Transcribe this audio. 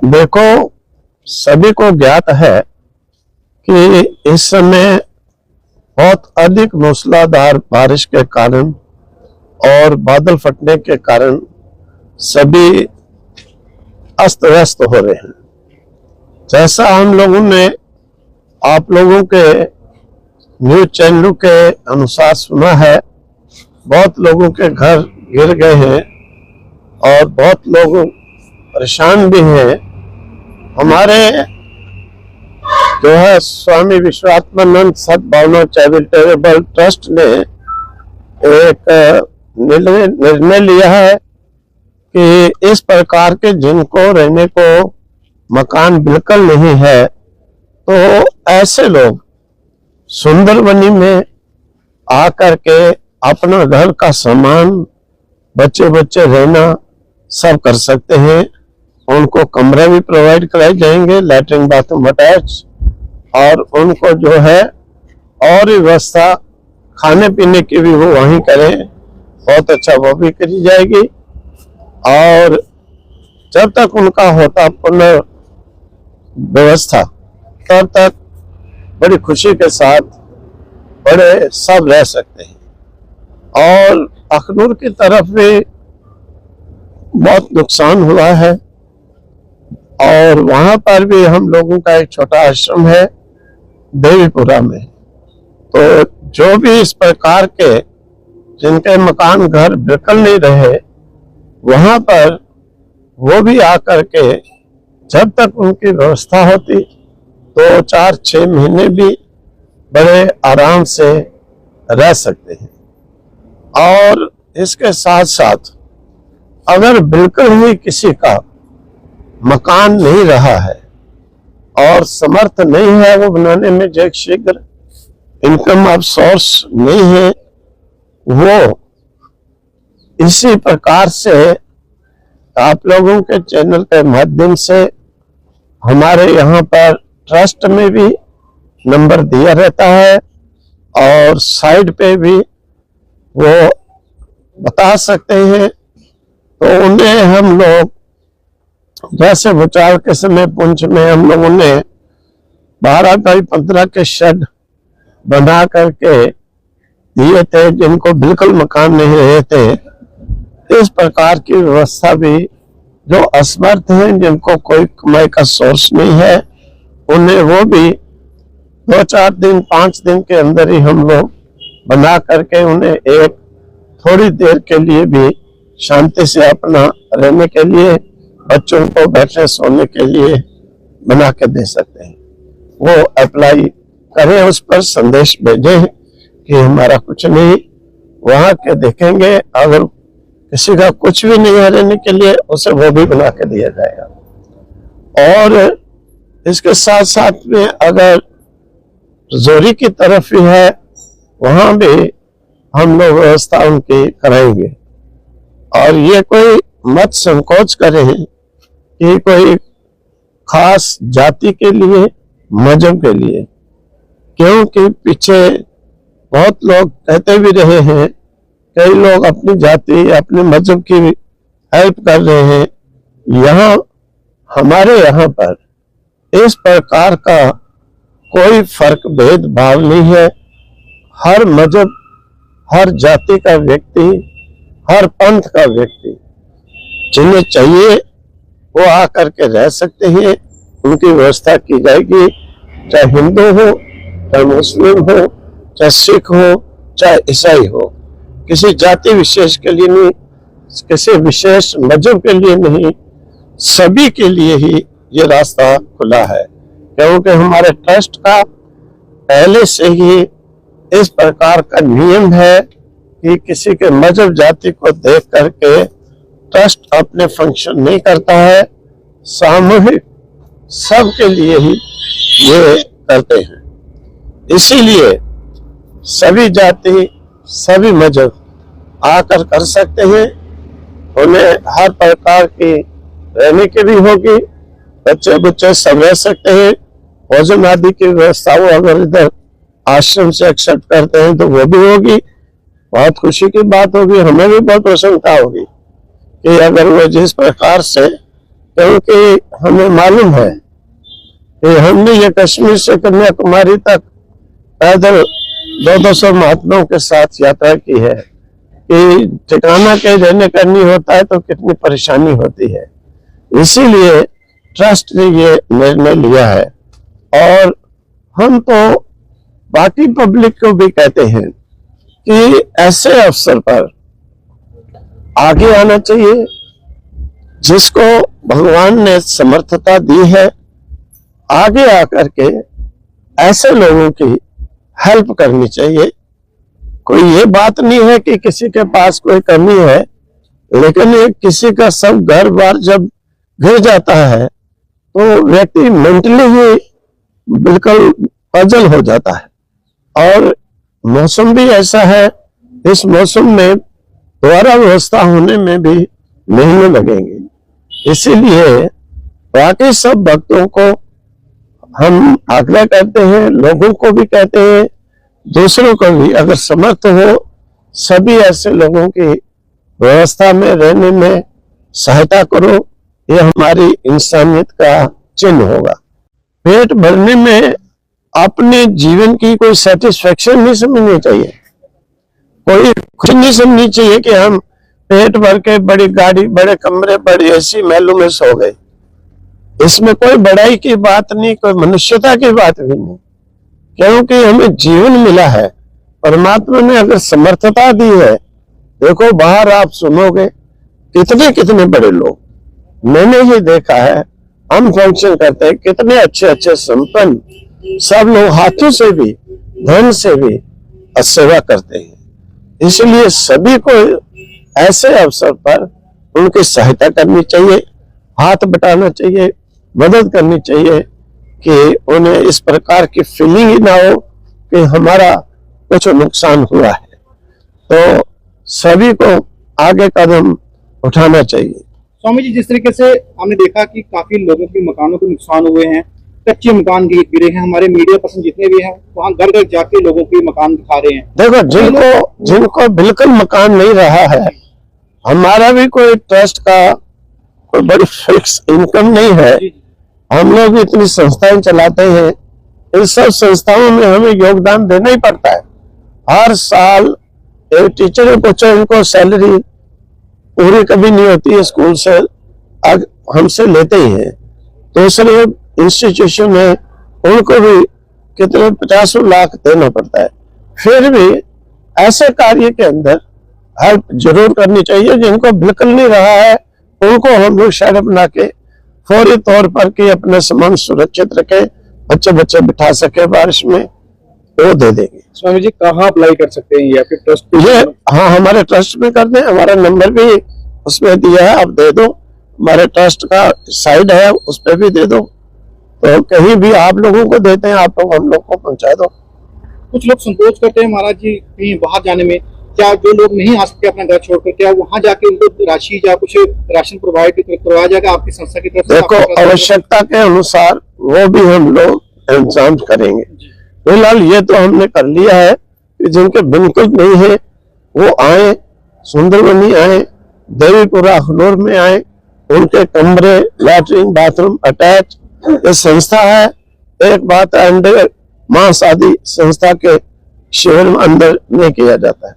देखो, सभी को ज्ञात है कि इस समय बहुत अधिक मूसलाधार बारिश के कारण और बादल फटने के कारण सभी अस्त व्यस्त हो रहे हैं। जैसा हम लोगों ने आप लोगों के न्यूज चैनलों के अनुसार सुना है, बहुत लोगों के घर गिर गए हैं और बहुत लोग परेशान भी हैं। हमारे जो है स्वामी विश्वात्मानंद सद्भावना चैरिटेबल ट्रस्ट ने एक निर्णय लिया है कि इस प्रकार के जिनको रहने को मकान बिल्कुल नहीं है, तो ऐसे लोग सुंदरबनी में आकर के अपना घर का सामान, बच्चे रहना सब कर सकते हैं। उनको कमरे भी प्रोवाइड कराए जाएंगे, लैट्रिन बाथरूम अटैच, और उनको जो है और व्यवस्था खाने पीने की भी वो वहीं करें, बहुत अच्छा वो भी करी जाएगी। और जब तक उनका होता पुनर्व्यवस्था, तब तक बड़ी खुशी के साथ बड़े सब रह सकते हैं। और अखनूर की तरफ भी बहुत नुकसान हुआ है और वहां पर भी हम लोगों का एक छोटा आश्रम है देवीपुरा में। तो जो भी इस प्रकार के जिनके मकान घर बिल्कुल नहीं रहे, वहां पर वो भी आकर के जब तक उनकी व्यवस्था होती 2-4-6 महीने भी बड़े आराम से रह सकते हैं। और इसके साथ साथ अगर बिल्कुल ही किसी का मकान नहीं रहा है और समर्थ नहीं है वो बनाने में, जो शीघ्र इनकम ऑफ सोर्स नहीं है, वो इसी प्रकार से आप लोगों के चैनल के माध्यम से हमारे यहाँ पर ट्रस्ट में भी नंबर दिया रहता है और साइड पे भी वो बता सकते हैं। तो उन्हें हम लोग, जैसे भूचाल के समय पुंछ में हम लोगों ने 12x15 के शेड बना करके दिए थे जिनको बिल्कुल मकान नहीं रहे थे। इस प्रकार की व्यवस्था भी जो असमर्थ हैं, जिनको कोई कमाई का सोर्स नहीं है, उन्हें वो भी 2-4 दिन 5 दिन के अंदर ही हम लोग बना करके उन्हें एक थोड़ी देर के लिए भी शांति से अपना रहने के लिए, बच्चों को बैठने सोने के लिए बना के दे सकते हैं। वो अप्लाई करें, उस पर संदेश भेजें कि हमारा कुछ नहीं, वहां के देखेंगे। अगर किसी का कुछ भी नहीं है रहने के लिए, उसे वो भी बना के दिया जाएगा। और इसके साथ साथ में अगर जोरी की तरफ भी है, वहां भी हम लोग व्यवस्था उनकी कराएंगे। और ये कोई मत संकोच करें कि कोई खास जाति के लिए, मजहब के लिए, क्योंकि पीछे बहुत लोग कहते भी रहे हैं, कई लोग अपनी जाति, अपने मजहब की हेल्प कर रहे हैं। यहाँ हमारे यहाँ पर इस प्रकार का कोई फर्क भेदभाव नहीं है। हर मजहब, हर जाति का व्यक्ति, हर पंथ का व्यक्ति जिन्हें चाहिए वो आकर के रह सकते हैं। उनकी व्यवस्था की जाएगी, चाहे हिंदू हो, चाहे मुस्लिम हो, चाहे सिख हो, चाहे ईसाई हो। किसी जाति विशेष के लिए नहीं, किसी विशेष मजहब के लिए नहीं, सभी के लिए ही ये रास्ता खुला है। क्योंकि हमारे ट्रस्ट का पहले से ही इस प्रकार का नियम है कि किसी के मजहब जाति को देख करके ट्रस्ट अपने फंक्शन नहीं करता है, सामूहिक सबके लिए ही ये करते हैं। इसीलिए सभी जाति, सभी मजहब आकर कर सकते हैं। उन्हें हर प्रकार की रहने की भी होगी, बच्चे सब रह सकते हैं। भोजन आदि की व्यवस्था वो अगर इधर आश्रम से एक्सेप्ट करते हैं तो वो भी होगी। बहुत खुशी की बात होगी, हमें भी बहुत प्रसन्नता होगी कि अगर वो जिस प्रकार से क्योंकि हमें मालूम है कि हमने ये कश्मीर से कन्याकुमारी तक पैदल 200 महात्माओं के साथ यात्रा की है कि ठिकाना कहीं रहने का नहीं होता है तो कितनी परेशानी होती है। इसीलिए ट्रस्ट ने ये निर्णय लिया है और हम तो बाकी पब्लिक को भी कहते हैं कि ऐसे अवसर पर आगे आना चाहिए। जिसको भगवान ने समर्थता दी है, आगे आकर के ऐसे लोगों की हेल्प करनी चाहिए। कोई ये बात नहीं है कि किसी के पास कोई कमी है, लेकिन ये किसी का सब घर बार जब गिर जाता है तो व्यक्ति मेंटली ही बिल्कुल पजल हो जाता है। और मौसम भी ऐसा है, इस मौसम में दोबारा व्यवस्था होने में भी महीने लगेंगे। इसीलिए बाकी सब भक्तों को हम आग्रह करते हैं, लोगों को भी कहते हैं, दूसरों को भी अगर समर्थ हो सभी ऐसे लोगों की व्यवस्था में रहने में सहायता करो। ये हमारी इंसानियत का चिन्ह होगा। पेट भरने में अपने जीवन की कोई सेटिस्फेक्शन नहीं समझनी चाहिए, कोई खुशी नहीं समझनी चाहिए कि हम पेट भर के बड़ी गाड़ी, बड़े कमरे, बड़ी ऐसी महलों में सो गए। इसमें कोई बड़ाई की बात नहीं, कोई मनुष्यता की बात भी नहीं, क्योंकि हमें जीवन मिला है। परमात्मा ने अगर समर्थता दी है, देखो बाहर आप सुनोगे कितने कितने बड़े लोग, मैंने ही देखा है, हम फंक्शन करते हैं, कितने अच्छे अच्छे संपन्न सब लोग हाथों से भी धन से भी सेवा करते हैं। इसलिए सभी को ऐसे अवसर पर उनकी सहायता करनी चाहिए, हाथ बटाना चाहिए, मदद करनी चाहिए कि उन्हें इस प्रकार की फीलिंग ही ना हो कि हमारा कुछ नुकसान हुआ है। तो सभी को आगे कदम उठाना चाहिए। स्वामी जी, जिस तरीके से हमने देखा कि काफी लोगों के मकानों को नुकसान हुए हैं, कच्चे मकान गिरे हैं, हमारे मीडिया पर्सन जितने भी हैं वहाँ घर घर जाके लोगों के मकान दिखा रहे हैं। देखो जिनको बिल्कुल मकान नहीं रहा है, हमारा भी कोई ट्रस्ट का कोई बड़ी फिक्स इनकम नहीं है। हम लोग इतनी संस्थाएं चलाते हैं, इन सब संस्थाओं में हमें योगदान देना ही पड़ता है। हर साल एक टीचर को इनको सैलरी पूरी कभी नहीं होती है, स्कूल से हमसे लेते ही हैं। दूसरे इंस्टीट्यूशन है, उनको भी कितने 50 लाख देना पड़ता है। फिर भी ऐसे कार्य के अंदर हेल्प जरूर करनी चाहिए। जिनको बिल्कुल नहीं रहा है उनको हम लोग शेड बना के फौरी तौर पर कि अपना सामान सुरक्षित रखे, बच्चे बिठा सके बारिश में, वो दे देंगे। स्वामी जी, कहाँ अप्लाई कर सकते हैं ये आपके ट्रस्ट पे? ये हाँ, हमारे ट्रस्ट में कर दें, हमारा नंबर भी उसमें दिया है, आप दे दो। हमारे ट्रस्ट का साइड है, उस पर भी दे दो, तो कहीं भी आप लोगों को देते हैं, आप लोग हम लोग को पहुंचा दो। कुछ लोग संकोच करते हैं महाराज जी कहीं बाहर जाने में, क्या जो लोग नहीं आ सकते अपना घर छोड़कर, क्या वहाँ जाके उनको राशि या कुछ राशन प्रोवाइड करवाया जाएगा आपकी संस्था की तरफ से? देखो, आवश्यकता के अनुसार वो भी हम लोग इंतजाम करेंगे। फिलहाल ये तो हमने कर लिया है कि जिनके बिल्कुल नहीं है वो आए, सुंदरबनी आए, देवीपुरा अखनूर में आए, उनके कमरे, लैट्रिन, बाथरूम अटैच ये संस्था है। एक बात अंडर मां शादी संस्था के शिविर में अंदर नहीं किया जाता है।